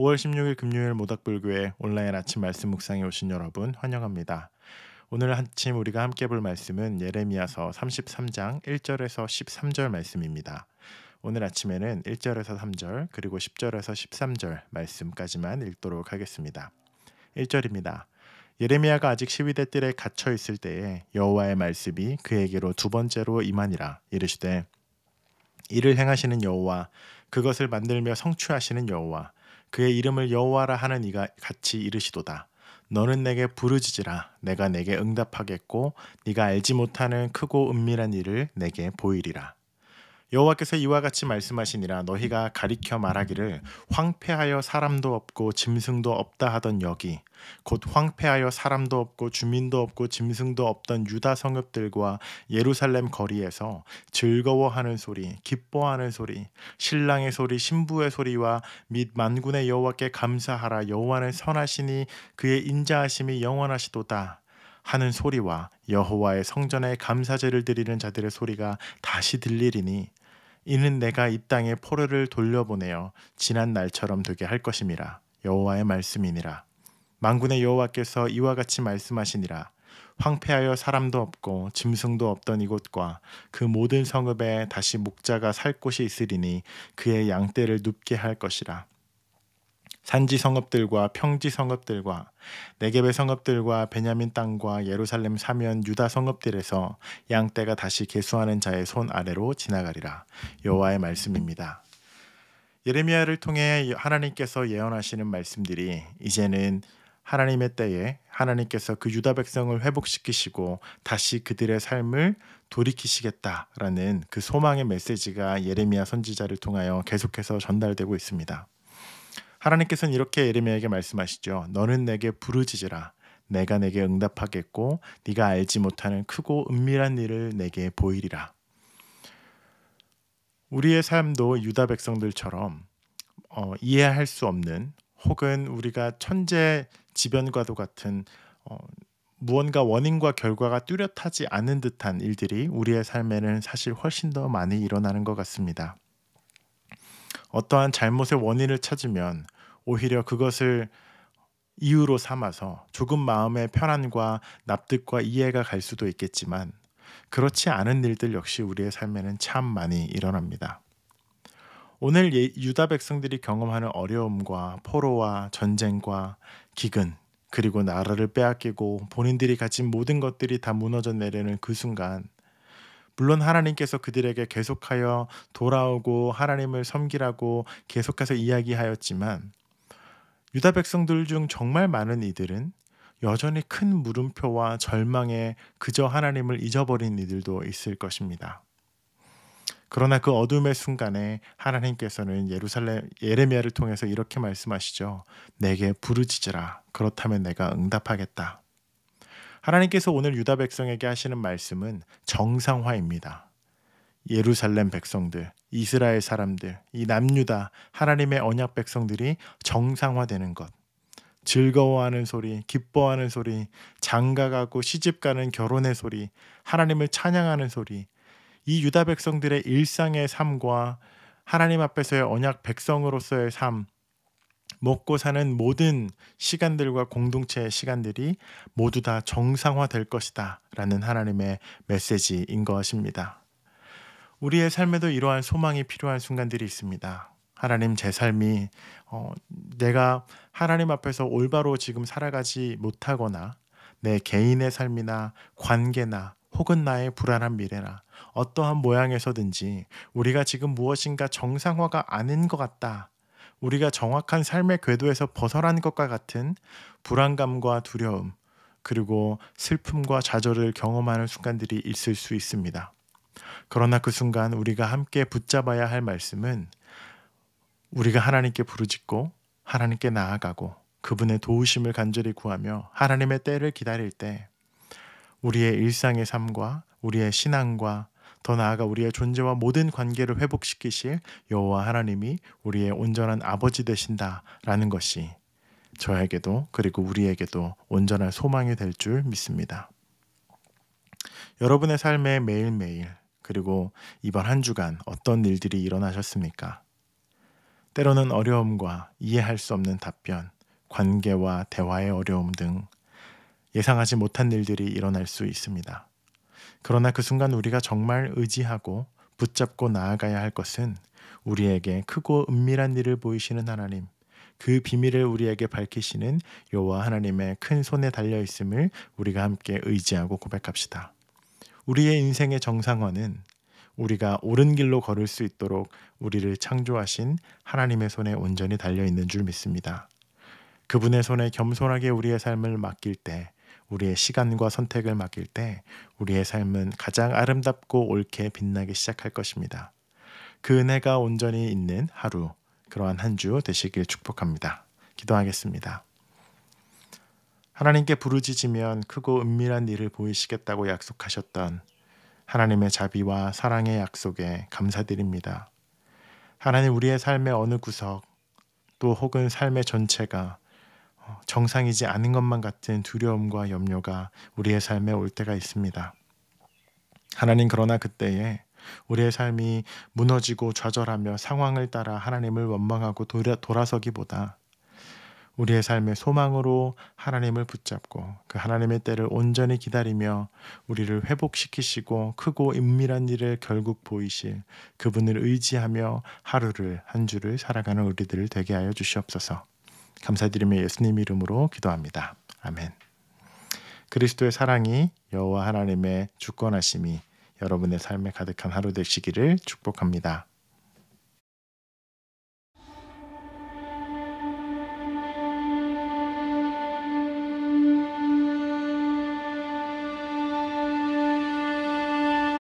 5월 16일 금요일 모닥불교회 온라인 아침 말씀 묵상에 오신 여러분 환영합니다. 오늘 아침 우리가 함께 볼 말씀은 예레미야서 33장 1절에서 13절 말씀입니다. 오늘 아침에는 1절에서 3절 그리고 10절에서 13절 말씀까지만 읽도록 하겠습니다. 1절입니다. 예레미야가 아직 시위대 뜰에 갇혀 있을 때에 여호와의 말씀이 그에게로 두 번째로 임하니라. 이르시되 이를 행하시는 여호와, 그것을 만들며 성취하시는 여호와, 그의 이름을 여호와라 하는 이가 같이 이르시도다. 너는 내게 부르짖으라. 내가 내게 응답하겠고 네가 알지 못하는 크고 은밀한 일을 내게 보이리라. 여호와께서 이와 같이 말씀하시니라. 너희가 가리켜 말하기를 황폐하여 사람도 없고 짐승도 없다 하던 여기, 곧 황폐하여 사람도 없고 주민도 없고 짐승도 없던 유다 성읍들과 예루살렘 거리에서 즐거워하는 소리, 기뻐하는 소리, 신랑의 소리, 신부의 소리와 및 만군의 여호와께 감사하라. 여호와는 선하시니 그의 인자하심이 영원하시도다 하는 소리와 여호와의 성전에 감사제를 드리는 자들의 소리가 다시 들리리니 이는 내가 이 땅에 포로를 돌려보내어 지난 날처럼 되게 할 것임이라. 여호와의 말씀이니라. 만군의 여호와께서 이와 같이 말씀하시니라. 황폐하여 사람도 없고 짐승도 없던 이곳과 그 모든 성읍에 다시 목자가 살 곳이 있으리니 그의 양떼를 눕게 할 것이라. 산지 성읍들과 평지 성읍들과 네겝의 성읍들과 베냐민 땅과 예루살렘 사면 유다 성읍들에서 양떼가 다시 계수하는 자의 손 아래로 지나가리라. 여호와의 말씀입니다. 예레미야를 통해 하나님께서 예언하시는 말씀들이 이제는 하나님의 때에 하나님께서 그 유다 백성을 회복시키시고 다시 그들의 삶을 돌이키시겠다라는 그 소망의 메시지가 예레미야 선지자를 통하여 계속해서 전달되고 있습니다. 하나님께서는 이렇게 예레미야에게 말씀하시죠. 너는 내게 부르짖으라. 내가 내게 응답하겠고 네가 알지 못하는 크고 은밀한 일을 내게 보이리라. 우리의 삶도 유다 백성들처럼 이해할 수 없는 혹은 우리가 천재지변과도 같은 무언가 원인과 결과가 뚜렷하지 않은 듯한 일들이 우리의 삶에는 사실 훨씬 더 많이 일어나는 것 같습니다. 어떠한 잘못의 원인을 찾으면 오히려 그것을 이유로 삼아서 조금 마음의 편안과 납득과 이해가 갈 수도 있겠지만 그렇지 않은 일들 역시 우리의 삶에는 참 많이 일어납니다. 오늘 유다 백성들이 경험하는 어려움과 포로와 전쟁과 기근, 그리고 나라를 빼앗기고 본인들이 가진 모든 것들이 다 무너져 내리는 그 순간, 물론 하나님께서 그들에게 계속하여 돌아오고 하나님을 섬기라고 계속해서 이야기하였지만 유다 백성들 중 정말 많은 이들은 여전히 큰 물음표와 절망에 그저 하나님을 잊어버린 이들도 있을 것입니다. 그러나 그 어둠의 순간에 하나님께서는 예레미야를 통해서 이렇게 말씀하시죠. 내게 부르짖으라. 그렇다면 내가 응답하겠다. 하나님께서 오늘 유다 백성에게 하시는 말씀은 정상화입니다. 예루살렘 백성들, 이스라엘 사람들, 이 남유다 하나님의 언약 백성들이 정상화되는 것. 즐거워하는 소리, 기뻐하는 소리, 장가가고 시집가는 결혼의 소리, 하나님을 찬양하는 소리, 이 유다 백성들의 일상의 삶과 하나님 앞에서의 언약 백성으로서의 삶, 먹고 사는 모든 시간들과 공동체의 시간들이 모두 다 정상화될 것이다 라는 하나님의 메시지인 것입니다. 우리의 삶에도 이러한 소망이 필요한 순간들이 있습니다. 하나님, 제 삶이 내가 하나님 앞에서 올바로 지금 살아가지 못하거나 내 개인의 삶이나 관계나 혹은 나의 불안한 미래나 어떠한 모양에서든지 우리가 지금 무엇인가 정상화가 아닌 것 같다. 우리가 정확한 삶의 궤도에서 벗어난 것과 같은 불안감과 두려움, 그리고 슬픔과 좌절을 경험하는 순간들이 있을 수 있습니다. 그러나 그 순간 우리가 함께 붙잡아야 할 말씀은 우리가 하나님께 부르짖고 하나님께 나아가고 그분의 도우심을 간절히 구하며 하나님의 때를 기다릴 때 우리의 일상의 삶과 우리의 신앙과 더 나아가 우리의 존재와 모든 관계를 회복시키실 여호와 하나님이 우리의 온전한 아버지 되신다라는 것이 저에게도 그리고 우리에게도 온전한 소망이 될 줄 믿습니다. 여러분의 삶에 매일매일 그리고 이번 한 주간 어떤 일들이 일어나셨습니까? 때로는 어려움과 이해할 수 없는 답변, 관계와 대화의 어려움 등 예상하지 못한 일들이 일어날 수 있습니다. 그러나 그 순간 우리가 정말 의지하고 붙잡고 나아가야 할 것은 우리에게 크고 은밀한 일을 보이시는 하나님, 그 비밀을 우리에게 밝히시는 여호와 하나님의 큰 손에 달려 있음을 우리가 함께 의지하고 고백합시다. 우리의 인생의 정상화는 우리가 옳은 길로 걸을 수 있도록 우리를 창조하신 하나님의 손에 온전히 달려 있는 줄 믿습니다. 그분의 손에 겸손하게 우리의 삶을 맡길 때, 우리의 시간과 선택을 맡길 때 우리의 삶은 가장 아름답고 옳게 빛나기 시작할 것입니다. 그 은혜가 온전히 있는 하루, 그러한 한 주 되시길 축복합니다. 기도하겠습니다. 하나님께 부르짖으면 크고 은밀한 일을 보이시겠다고 약속하셨던 하나님의 자비와 사랑의 약속에 감사드립니다. 하나님, 우리의 삶의 어느 구석 또 혹은 삶의 전체가 정상이지 않은 것만 같은 두려움과 염려가 우리의 삶에 올 때가 있습니다. 하나님, 그러나 그때에 우리의 삶이 무너지고 좌절하며 상황을 따라 하나님을 원망하고 돌아서기보다 우리의 삶의 소망으로 하나님을 붙잡고 그 하나님의 때를 온전히 기다리며 우리를 회복시키시고 크고 은밀한 일을 결국 보이실 그분을 의지하며 하루를 한 주를 살아가는 우리들 되게 하여 주시옵소서. 감사드리며 예수님 이름으로 기도합니다. 아멘. 그리스도의 사랑이 여호와 하나님의 주권하심이 여러분의 삶에 가득한 하루 되시기를 축복합니다.